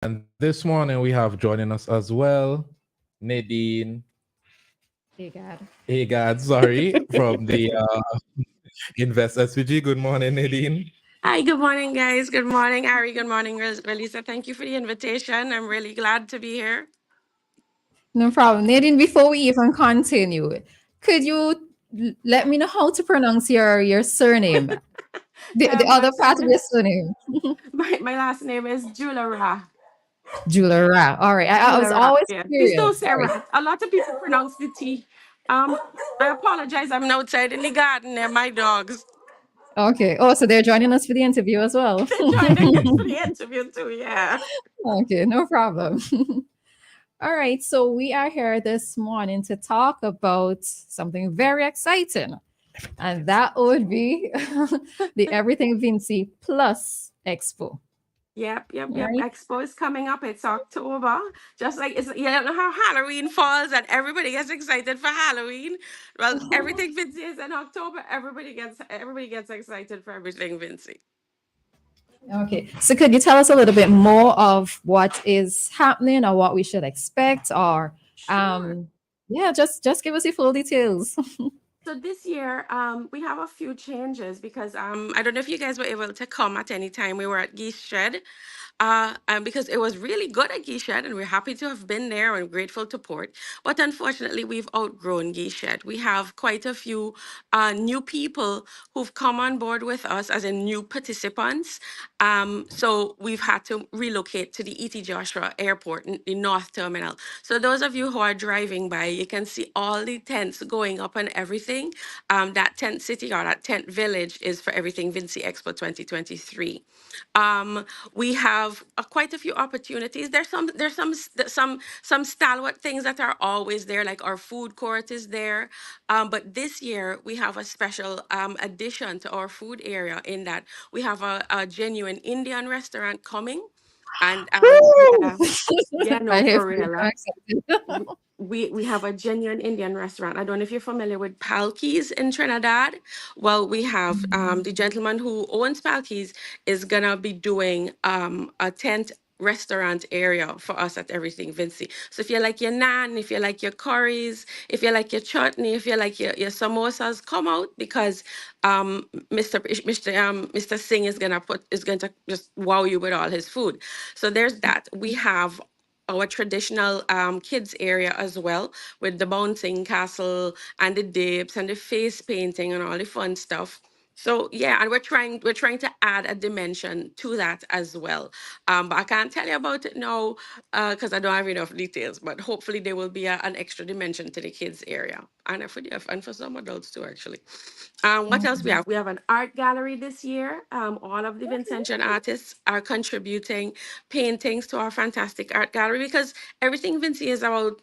And this morning we have joining us as well, Nadine Hey, God. Agad, sorry, from the Invest SVG. Good morning, Nadine. Hi, good morning, guys. Good morning, Ari. Good morning, Relisa. Thank you for the invitation. I'm really glad to be here. No problem. Nadine, before we even continue, could you let me know how to pronounce your surname? The My other part of surname, your surname. my last name is Julara. Julara. All right. I was Julara. always Yeah. Please don't curious. say Sorry. rat. A lot of people pronounce the T. I apologize. I'm outside in the garden. They're my dogs. Okay. Oh, so they're joining us for the interview as well. They're joining us for the interview too. Yeah. Okay, no problem. All right. So we are here this morning to talk about something very exciting. And that would be the Everything Vincy Plus Expo. All Yep. right. Expo is coming up. It's October. Just like it's you know how Halloween falls and everybody gets excited for Halloween. Well, everything Vincy is in October. Everybody gets excited for everything Vincy. Okay. So could you tell us a little bit more of what is happening or what we should expect or Sure. um yeah, just give us the full details. So this year, we have a few changes because I don't know if you guys were able to come at any time. We were at Geese Shed, and because it was really good at Geese Shed, and we're happy to have been there and grateful to port. But unfortunately, we've outgrown Geese Shed. We have quite a few new people who've come on board with us as in new participants. So we've had to relocate to the E.T. Joshua Airport, the North Terminal. So those of you who are driving by, you can see all the tents going up and everything. That tent city or that tent village is for everything Vincy Expo 2023. We have quite a few opportunities. There's some stalwart things that are always there, like our food court is there. But this year we have a special addition to our food area in that we have a genuine Indian restaurant coming, and Woo! yeah, yeah, no, I hear for from you. real. I'm excited. We have a genuine Indian restaurant. I don't know if you're familiar with Palki's in Trinidad. Well, we have the gentleman who owns Palki's is gonna be doing a tent restaurant area for us at Everything Vincy. So if you like your naan, if you like your curries, if you like your chutney, if you like your samosas, come out because Mr. Singh is going to just wow you with all his food. So there's that. We have our traditional kids area as well with the bouncing castle and the dips and the face painting and all the fun stuff. So yeah, and we're trying to add a dimension to that as well. But I can't tell you about it now because I don't have enough details. But hopefully there will be an extra dimension to the kids area and for some adults too actually. What else we have? We have an art gallery this year. All of the Vincentian artists are contributing paintings to our fantastic art gallery because everything Vinci is about,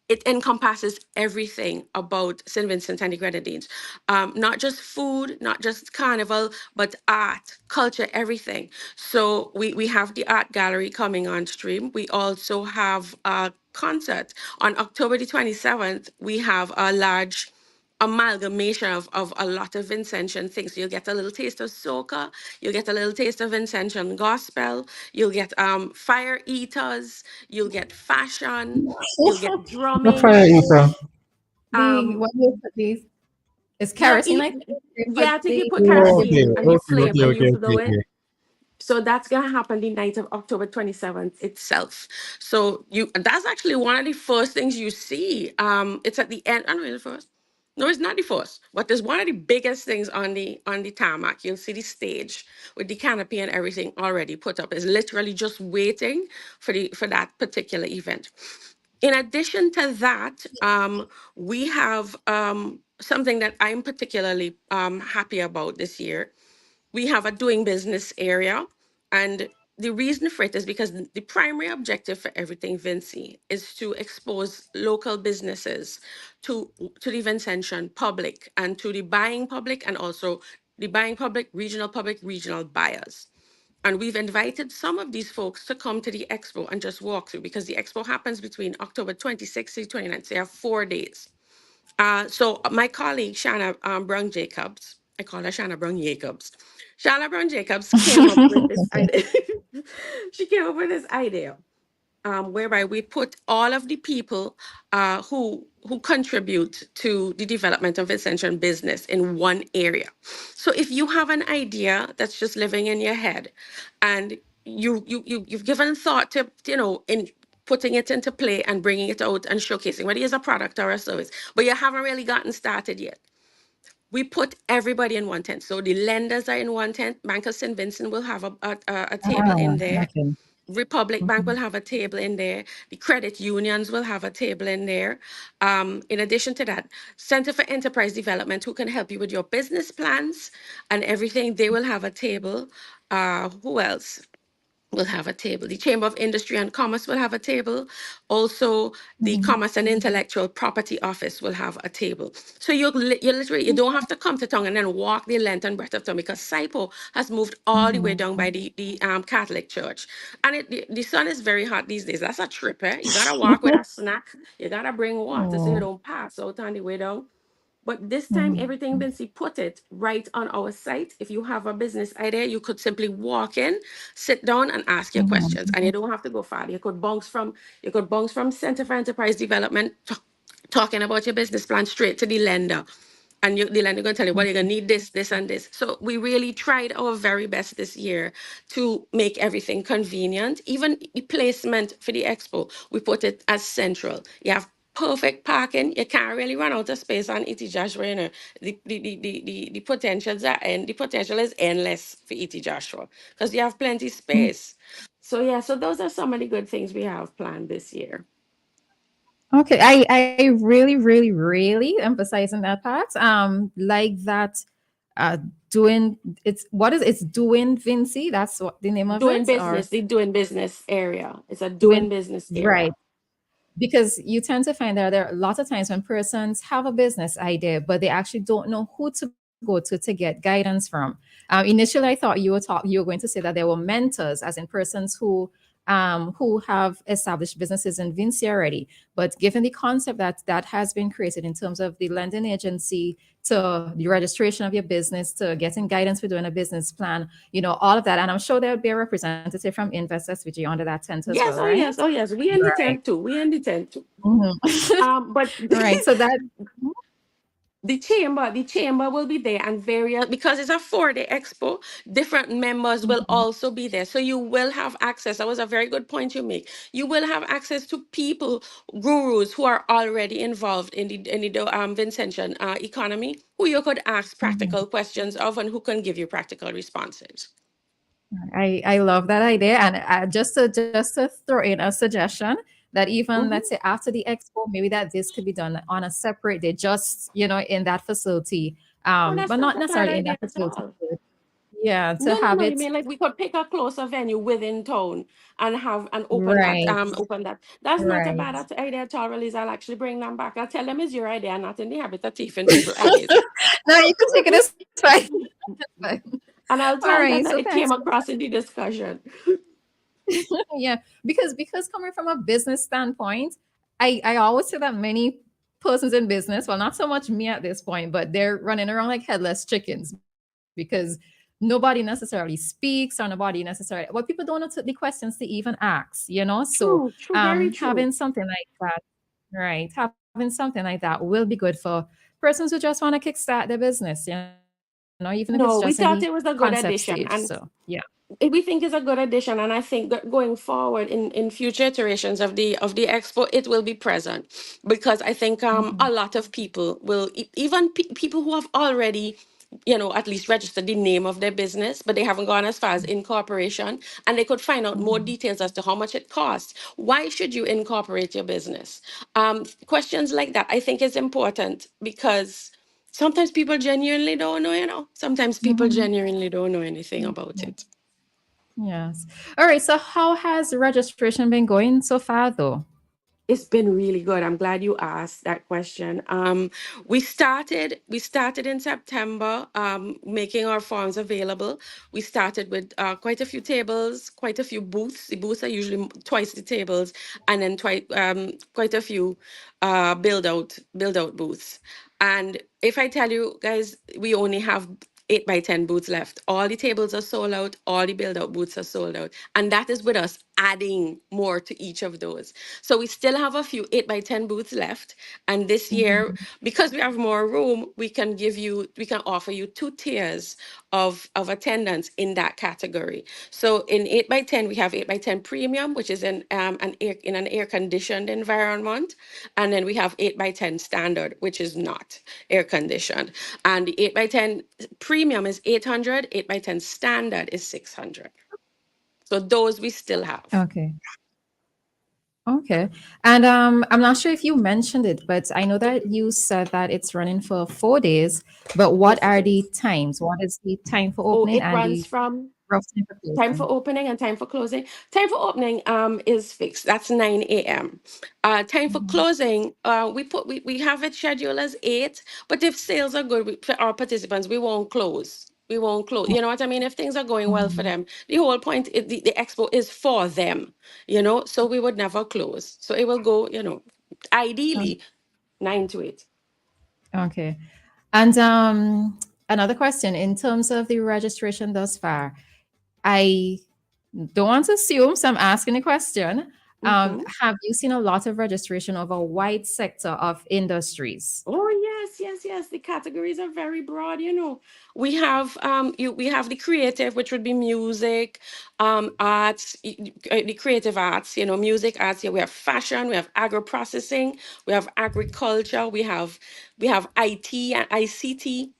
it encompasses everything about St. Vincent and the Grenadines. Not just food, not just carnival, but art, culture, everything. So we have the art gallery coming on stream. We also have a concert on October the 27th. We have a large amalgamation of a lot of Vincentian things. So you'll get a little taste of soca, you'll get a little taste of Vincentian gospel, you'll get fire eaters, you'll get fashion, you'll get The fire drumming. eater. The Um, what you put these is yeah, kerosene, I think. You yeah, put I think you the put Oh, kerosene okay, and you okay, flame okay, and you okay, blow okay, it. okay. So that's gonna happen the night of October 27th itself. So that's actually one of the first things you see. It's at the end. I don't know the first. No, it's not the first. But there's one of the biggest things on the tarmac. You'll see the stage with the canopy and everything already put up. It's literally just waiting for that particular event. In addition to that, we have something that I'm particularly happy about this year. We have a doing business area, and the reason for it is because the primary objective for everything Vinci is to expose local businesses to the Vincentian public and to the buying public, and also the buying public, regional buyers. And we've invited some of these folks to come to the expo and just walk through because the expo happens between October 26th to 29th. So you have 4 days. So my colleague Shanna Brown Jacobs I call her Shanna Brown Jacobs. Shanna Brown Jacobs came up with this idea. She came up with this idea, whereby we put all of the people who contribute to the development of essential business in one area. So if you have an idea that's just living in your head, and you've given thought to, in putting it into play and bringing it out and showcasing whether it's a product or a service, but you haven't really gotten started yet, we put everybody in one tent. So the lenders are in one tent. Bank of St. Vincent will have a table in Ah, there. okay. Republic Bank will Mhm. have a table in there. The credit unions will have a table in there. In addition to that, Center for Enterprise Development, who can help you with your business plans and everything, they will have a table. Who else will have a table? The Chamber of Industry and Commerce will have a table. Also, the Mhm. Commerce and Intellectual Property Office will have a table. So you literally, you don't have to come to town and then walk the length and breadth of town, because SIPO has moved all the way Mhm. down by the Catholic Church. And the sun is very hot these days. That's a trip, eh? You gotta walk with a snack. You gotta bring water so you Oh. don't pass out on the way down. But this time, Mhm. everything Vincy put it right on our site. If you have a business idea, you could simply walk in, sit down, and ask your questions. Mhm. And you don't have to go far. You could bounce from Center for Enterprise Development, talking about your business plan, straight to the lender. And the lender going to tell you, well, you're going to need this, this, and this. So we really tried our very best this year to make everything convenient. Even the placement for the expo, we put it as central. You have perfect parking. You can't really run out of space on E.T. Joshua. The potentials are, and the potential is endless for E.T. Joshua, because you have plenty space. So yeah, so those are some of the good things we have planned this year. Okay, I really, really, really emphasizing that part. Like that, doing it's doing Vinci. That's what the name of Doing it, business, or the doing business area. It's a doing doing business right. area. Because you tend to find that there are lots of times when persons have a business idea, but they actually don't know who to go to get guidance from. Initially, I thought you were going to say that there were mentors, as in persons who have established businesses in Vinci already. But given the concept that has been created in terms of the lending agency to the registration of your business to getting guidance for doing a business plan, all of that, and I'm sure there would be a representative from Invest SVG under that tent as well, Yes, oh right? yes, oh yes. We in the Right. tent too. We in the tent too. Mhm. But Right. So that the chamber will be there, and various, because it's a 4-day expo, different members will mhm, also be there. So you will have access. That was a very good point you make. You will have access to people, gurus who are already involved in the Vincentian economy, who you could ask mhm. practical questions of, and who can give you practical responses. I love that idea, and just to throw in a suggestion that even let's Hmm. say after the expo, maybe that this could be done on a separate day, just in that facility, Oh, that's but not not a bad necessarily in idea that at facility. all. But yeah, to No, no, have no. You it mean like we could pick a closer venue within town and have and open that right, open that. That's not a right. bad idea at all, Roleza. I'll actually bring them back. I'll tell them it's your idea, not in the habit of thieving people ideas. No, you can take it as fine. It's fine. And I'll All tell right. them So that it thanks. came across in the discussion. Yeah, because coming from a business standpoint, I always say that many persons in business, well, not so much me at this point, but they're running around like headless chickens because nobody necessarily speaks or nobody necessarily, well, people don't know the questions to even ask. So True, true, very having true. something like that, right, having something like that will be good for persons who just want to kickstart their business, even if it's just in the No, we thought it was a concept good stage. So addition, and yeah. we think it's a good addition, and I think that going forward in future iterations of the expo, it will be present, because I think a Mhm. lot of people will, even people who have already, at least registered the name of their business, but they haven't gone as far as incorporation, and they could find out more Mhm. details as to how much it costs. Why should you incorporate your business? Questions like that I think is important, because sometimes people genuinely don't know. Sometimes people Mhm. genuinely don't know anything about Yeah. it. Yes. All right. So how has registration been going so far, though? It's been really good. I'm glad you asked that question. We started in September, making our forms available. We started with quite a few tables, quite a few booths. The booths are usually twice the tables, and then quite a few build out booths. And if I tell you guys, we only have 8 by 10 booths left. All the tables are sold out, all the build out booths are sold out. And that is with us adding more to each of those. So we still have a few 8 by 10 booths left. And this year, because we have more room, we can offer you 2 tiers of attendance in that category. So in 8 by 10, we have 8 by 10 premium, which is in an air conditioned environment. And then we have 8 by 10 standard, which is not air conditioned. And the 8 by 10 premium is 800, 8 by 10 standard is 600. So those we still have. Okay. Okay. And I'm not sure if you mentioned it, but I know that you said that it's running for 4 days. But what Yes, it are the is. times? What is the time for Oh, opening it and runs the from rough time for time closing? for opening and time for closing. Time for opening is fixed. That's 9 a.m. Time for Mhm. closing, we have it scheduled as 8, but if sales are good for our participants, we won't close. We won't close. You know what I mean? If things are going well for Mhm. them, the whole point the expo is for them, so we would never close. So it will go, ideally 9 to 8. Okay. And another question in terms of the registration thus far, I don't want to assume, so I'm asking a question. Have you seen a lot of registration of a wide sector of industries? Oh yes, yes, yes. The categories are very broad. We have the creative, which would be music, arts, the creative arts, music arts. Yeah, we have fashion, we have agro processing, we have agriculture, we have IT and ICT,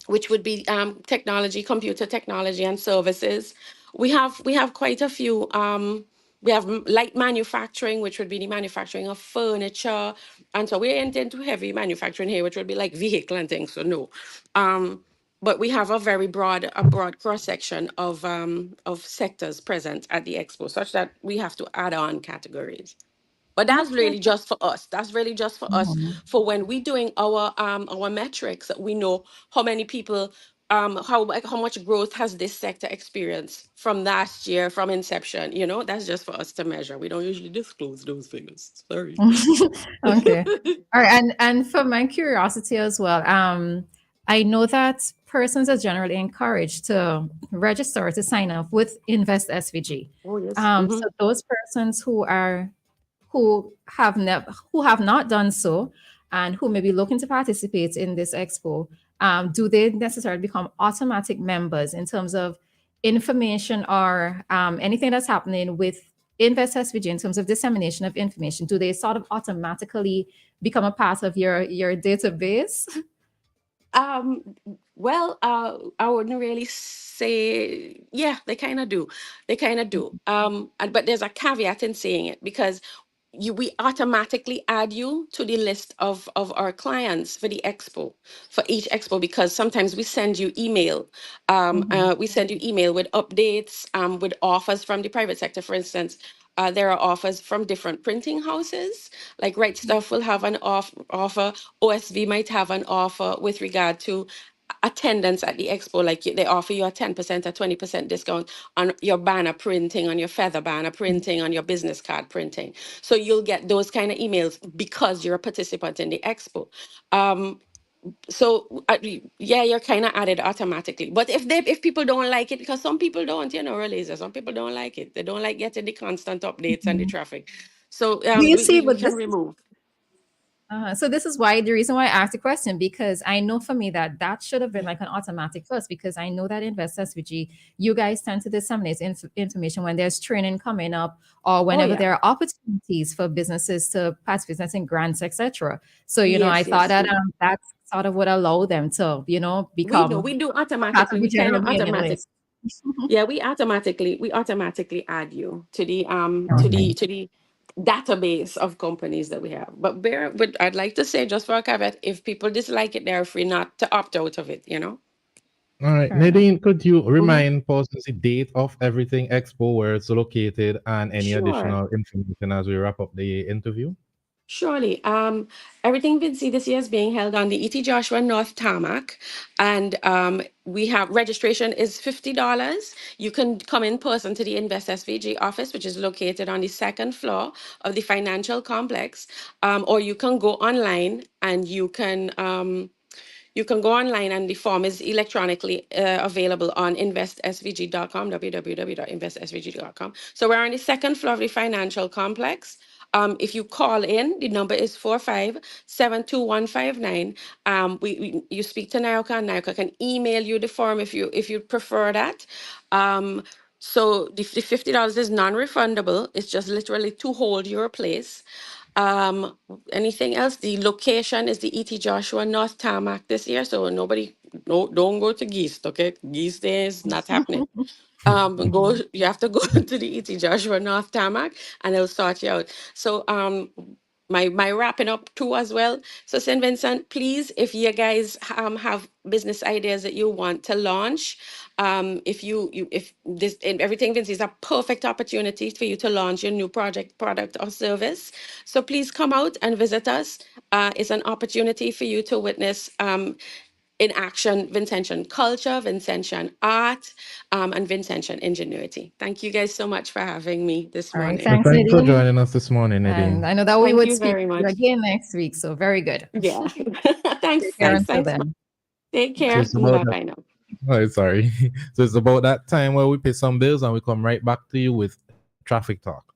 which would be technology, computer technology, and services. We have quite a few. We have light manufacturing, which would be the manufacturing of furniture, and so we're into heavy manufacturing here, which would be like vehicle and things. So no, but we have a broad cross section of sectors present at the expo, such that we have to add on categories. But that's Okay. really just for us. That's really just for us. Mhm. For when we're doing our metrics, we know how many people, how much growth has this sector experienced from last year, from inception. That's just for us to measure. We don't usually disclose those figures. Sorry. Okay. All right. And for my curiosity as well, I know that persons are generally encouraged to register to sign up with Invest SVG. Oh yes. So those persons who have not done so and who may be looking to participate in this expo, do they necessarily become automatic members in terms of information or anything that's happening with Invest SVG in terms of dissemination of information? Do they sort of automatically become a part of your database? Um, well, I wouldn't really say, yeah, they kind of do. They kind of do. But there's a caveat in saying it, because we automatically add you to the list of our clients for the expo, for each expo, because sometimes we send you email with updates, with offers from the private sector. For instance, there are offers from different printing houses, like Right Stuff will have an offer. OSV might have an offer with regard to attendance at the expo, like they offer you a 10% or 20% discount on your banner printing, on your feather banner printing, on your business card printing. So you'll get those kind of emails because you're a participant in the expo. Yeah, you're kind of added automatically. But if people don't like it, because some people don't, Roleza, some people don't like it. They don't like getting the constant updates and the traffic. So Do you we, see? we, we But can this remove. So this is why the reason why I asked the question, because I know for me that that should have been like an automatic first, because I know that Invest SVG, you guys tend to disseminate information when there's training coming up or Oh whenever yeah. there are opportunities for businesses to participate in grants, etc. So I Yes, thought yes. that that sort of would allow them to become We do a part of automatically. the We kind general of mailing automatic. list. Yeah, we automatically add you to the Okay. database of companies that we have. But I'd like to say, just for a caveat, if people dislike it, they're free not to opt out of it. All right, Fair enough. Nadine, could you Hmm. remind persons the date of Everything Expo, where it's located, and any Sure. additional information as we wrap up the interview? Surely. Everything Vincy this year is being held on the E.T. Joshua North Tarmac, and we have registration is $50. You can come in person to the Invest SVG office, which is located on the second floor of the financial complex, or you can go online and you can go online and the form is electronically available on investsvg.com, www.investsvg.com. So we're on the second floor of the financial complex. If you call in, the number is 45-72159. You speak to Nayoka, and Nayoka can email you the form if you prefer that. So the $50 is non-refundable. It's just literally to hold your place. Um, Anything else? The location is the E.T. Joshua North Tarmac this year, so don't go to Geest, okay? Geest is not happening. You have to go to the E.T. Joshua North Tarmac and they'll sort you out. So my wrapping up too as well. So St. Vincent, please, if you guys have business ideas that you want to launch, if this and everything, Vince, is a perfect opportunity for you to launch your new project, product, or service. So please come out and visit us. It's an opportunity for you to witness in action Vincentian culture, Vincentian art, and Vincentian ingenuity. Thank you guys so much for having me this All right. morning. So Thanks, thanks for Nadine. joining us this morning, And Nadine. I know that we Thank would you speak very with you much. again next week. So very good. Yeah. Take care until Thanks. then. Take So care. it's about Bye that. bye now. Oh, sorry. So it's about that time where we pay some bills and we come right back to you with traffic talk.